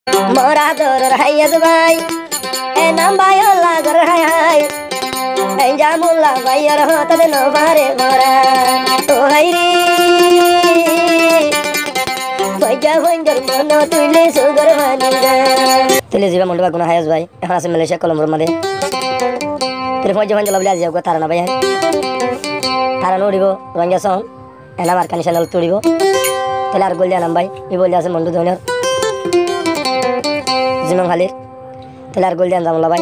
Mora dor hayaz bai enam bayo lagar hay hay enjamulla bayar hota de no bare mora to hairi baja hoingar mono tuile sugar maniga tele jiba mondu baguna hayaz bai এখন আছে Malaysia কলম্বোর মধ্যে telephone যখন জলবলি আজ যাও তারা না ভাই তারা নড়িব রঙ্গা সন এনা মার্কানি চ্যানেল তুড়িব তাহলে আর গোল জানাম ভাই ই বলি আছে মন্ডু ধনের জিমং হালির তাহলে আর গোল জানাম ভাই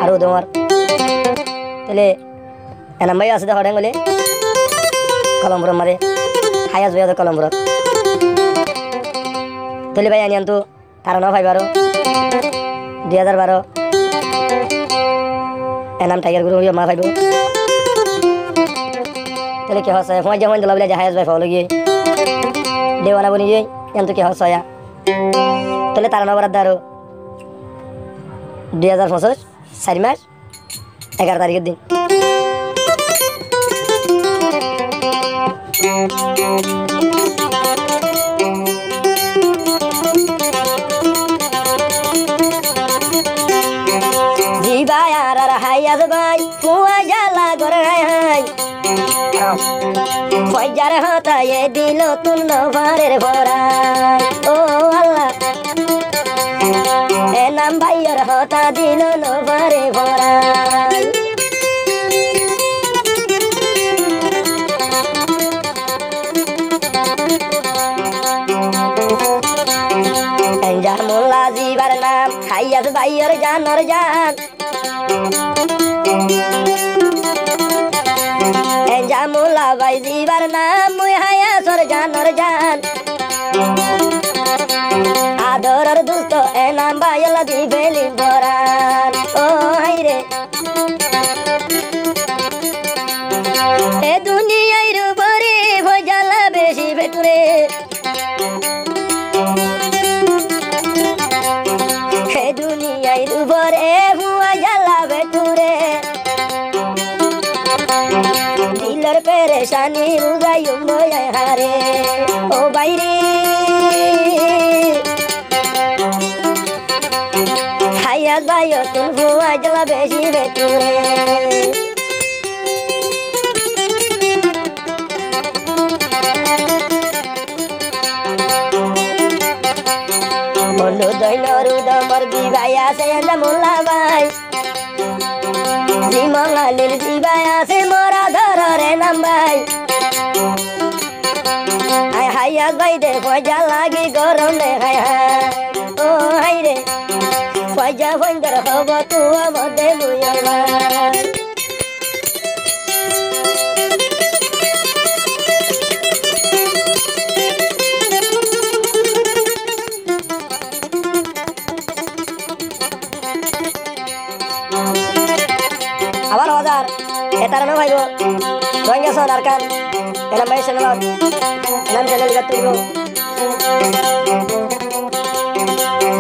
আর ও তোমার তাহলে এনাম ভাই আছে দেখো গলে কলম্বোর মধ্যে হায়াজ ভাই আছে কলম্বোর তাহলে ভাই আনিয়ান তো তারা না ভাই 2012 এনাম টাইগার গুরু মা ভাইব তাহলে কি হচ্ছে ফোন যখন জলবলি হায়াজ ভাই ফলো গিয়ে দেওয়ানা বনি যাই এত কি হচ্ছে তাহলে তারা নবরাত দারো 2025 4 মাস 11 তারিখের দিন হায়াজ ভাই ফুয়া জ্বালা করে হাই ফয়জার হতায়ে দিল তুল নভারের ভরা ও আল্লাহ এনাম ভাইয়ের হতা দিল নভারে ভরা এনজামুল্লা জিবার নাম হায়াজ ভাইয়ের জানর জান এনজামুল্লা ভাই জিবার নাম মুই হায়াজর জানর জান আদরের দুস্ত এনাম ভাইয়ের দিবেলি ভরান ও হাইরে এ দুনিয়ার উপরে ভজালা বেশি ভেতরে হে দুনিয়ার উপরে ভুয়া জ্বালা ভেতরে দিলের পেরেশানি উগাইম বয়ায় হারে ও বাইরে হায়াজ ভাই তুল ভুয়া জ্বালা বেশি ভেতরে বন্ধু দৈন রুদমর দিবাই আছে এনজামুল্লা ভাই জিমঙ্গালির দিবাই আছে মোরা ধরে নাম ভাই আই হায়াজ ভাই দে ফয়জা লাগি গরম দে হাই হাই ও হাই রে ফয়জা ফয়জার হব তু মধ্যে মুয়বা আবার হাজার এতারা না ভাইব রঙ্গা সন আরকান এনাম ভাই চ্যানেল এনাম চ্যানেল গাতুইব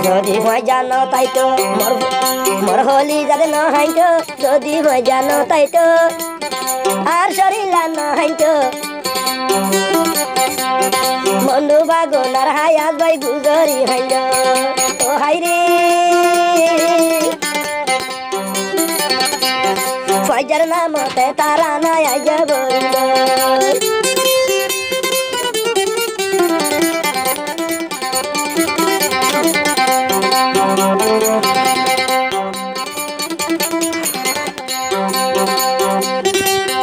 যদি হয় জানো তাই তো মোর হলি যাতে না হাইতো যদি হয় জানো তাই তো আর শরীলা না হাইতো বন্ধু বাগনার হায়াজ ভাই গুজরি হাইল ও হাইরে ফয়জার নামতে তারা নাই আইয়া বইল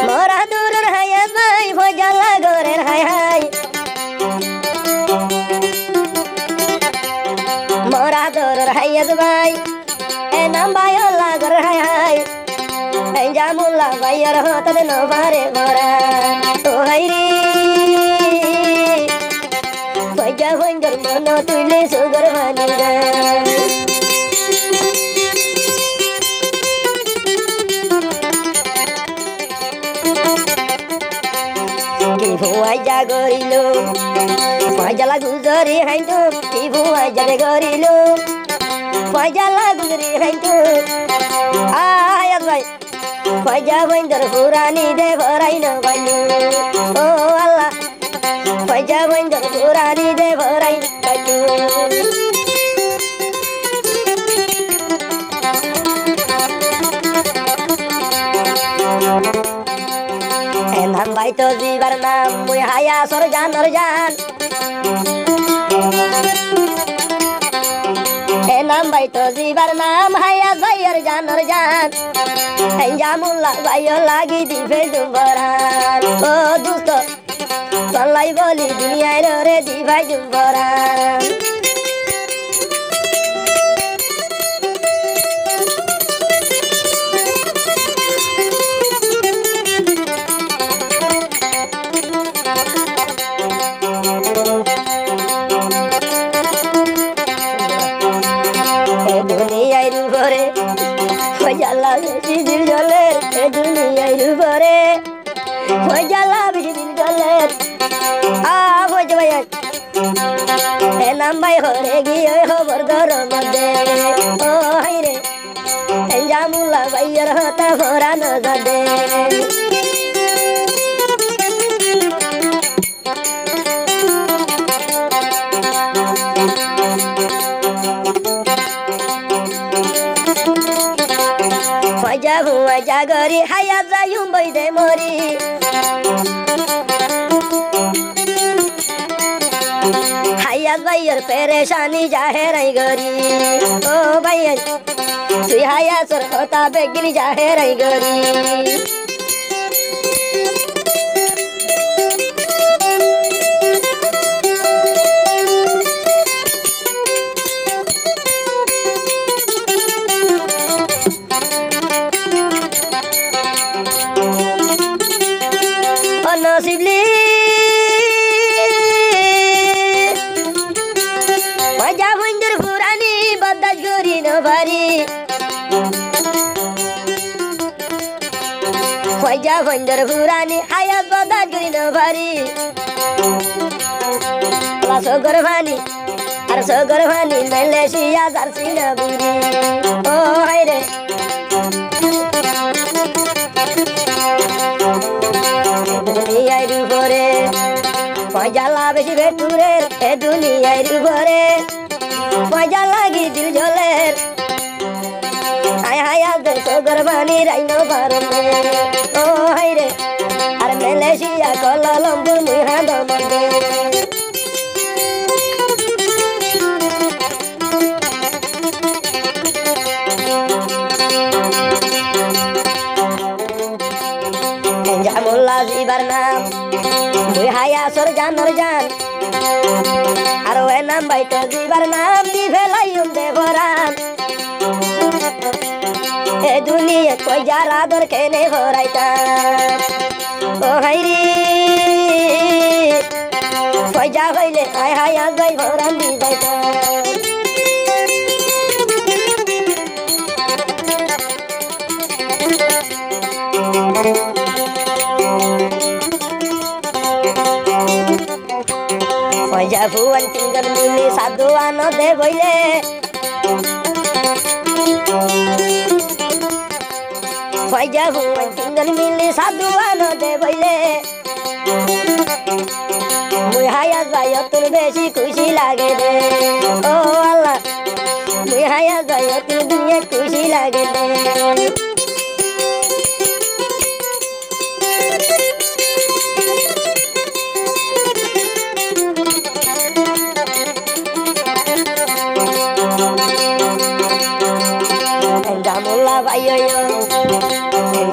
মোরা দূরের হায়াজ ভাই ফয়জালা গরের হাই হাই মোরা দূরের হায়াজ ভাই এনাম ভাইও লাগর হাই হাই এনজামুল্লা ভাইয়ের হতা de no bare mora to hairi baja hoingar mono tuile sugar maniga ki bhuai jagorilo pajala guzari hainto ki bhuai jagorilo pajala guzari hainto ayat bhai Faja bandar purani de bharai na banyu oh Allah Faja bandar purani de bharai banyu বাইতো জিবার নাম মুই হায়া সর জানর জান এ নাম বাইতো জিবার নাম হায়া ভাইয়ার জানর জান জামুল্লা ভাইও লাগি দিবে জুম্বরান ও দুস্ত চলাই বলি দুনিয়ায় রে দি ভাই জুম্বরান দুনিয়ার উপরে জ্বালা বেশি দিন জলে দুনিয়ার উপরে জ্বালা বেশি দিন জলে হয়েছে ভাই এ নাম ভাই হরে গিয়ে খবর গরম দে ও হাই রে জামুলা ভাইয়ের হতা ভরা নজর দে জাগরি হায়া যাইম বৈদে মরি হায়া ভাইয়ের পেরেশানি জাহেরাই গরি ও ভাইয়া তুই হায়া সর হতা বেগিনি জাহেরাই গরি নসিবলি মজা বন্ধুর পুরানি বদাস করি নভারি মজা বন্ধুর পুরানি হায়াত বদাস করি নভারি সগর ভানি আর সগর ভানি মালয়েশিয়া জার্সি না বুড়ি ও হাই রে দুনিয়ার উপরে পয়লা বেশি ভেটুরের এ দুনিয়ার উপরে পয়লা লাগি দিল জলের হায় হায় আদে সগর বানি রাইনো পারমে ও হাই রে আর মালয়েশিয়া কলালামপুর মুই হাদমদে জামুল্লা জিবার নাম মুই হায়া সর জানর জান আর ওই নাম বাইতো জিবার নাম দি ফেলাইম দেবরান এ দুনিয়া কই যারা দর কেনে ভরাইতাম ও হাইরি কই যা হইলে হায় হায়া যাই ভরান দি যাইতাম পয়সা ভুয়ান তিনজন মিলে সাধু আনো দে বইলে পয়সা ভুয়ান তিনজন মিলে সাধু আনো দে বইলে মুই হায়া যাই তোর বেশি খুশি লাগে রে ও আল্লাহ মুই হায়া যাই তোর দুনিয়া খুশি লাগে রে জামুল্লা ভাই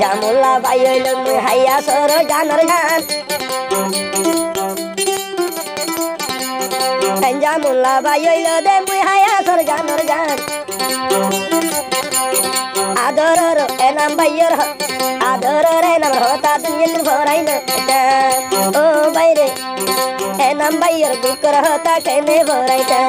জামুল্লা ভাই মুই হাইয়া সর জানর জান জামুল্লা ভাই দে মুই হাইয়া সর জানর জান আদর এ নাম ভাইয়ের আদর রে নাম হতা দুনিয়ার ভরাই না ও বাইরে এ নাম ভাইয়ের দুঃখর হতা কেনে ভরাইতা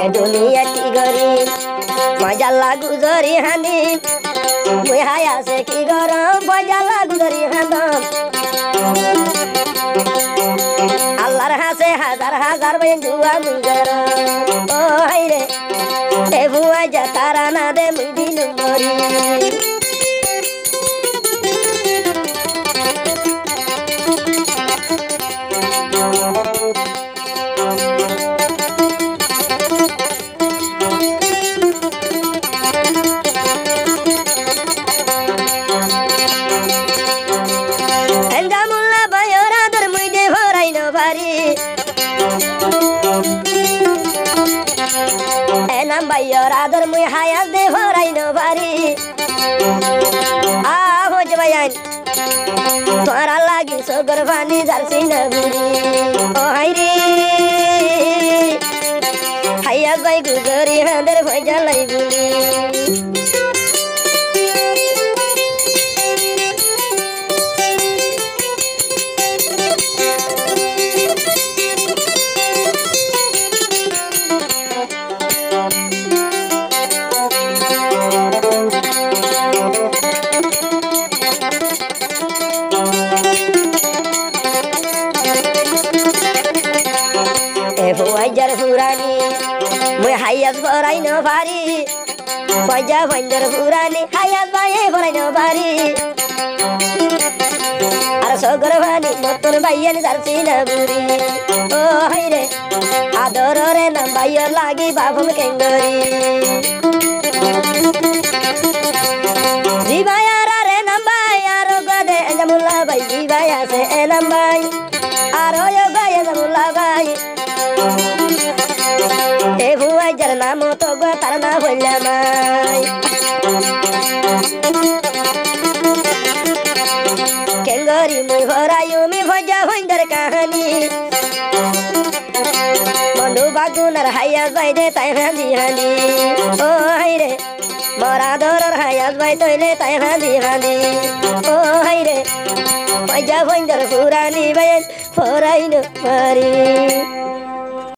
दुनिया की गरी मजा लागू जरी हानी मुई हाया से की गरम मजा लागू जरी हादम अल्लाहर हासे हजार हजार তার বাইন জুয়া মুঙ্গার ও হাই রে এ ভুয়া যা তারা না দে মুই দিন মরি enam bayor adar mui hayat de horai no bari aho jabayan tora lagi sogar bani darsi na buri oh hairi hayat bai guzari hander bhaja lai buri Wajar furani mui hayat borai no bari wajah wajar furani hayat baye borai no bari ar sogar bani motor bayan darsi na buri oh haire adorore nam bayor lagi babum kengori jibaya re nam bayar gode jamulla bai jibaya se nam bai aro yo gaya jamulla bai e bhuai jar naam to go tar na hoila mai kengori mui horayu mi bhaja bhaindar kahani mandu bagunar hayat bai de tai handi handi o haire mora doror hayat bai toile tai handi handi o haire bhaja bhaindar purani bai horai no mari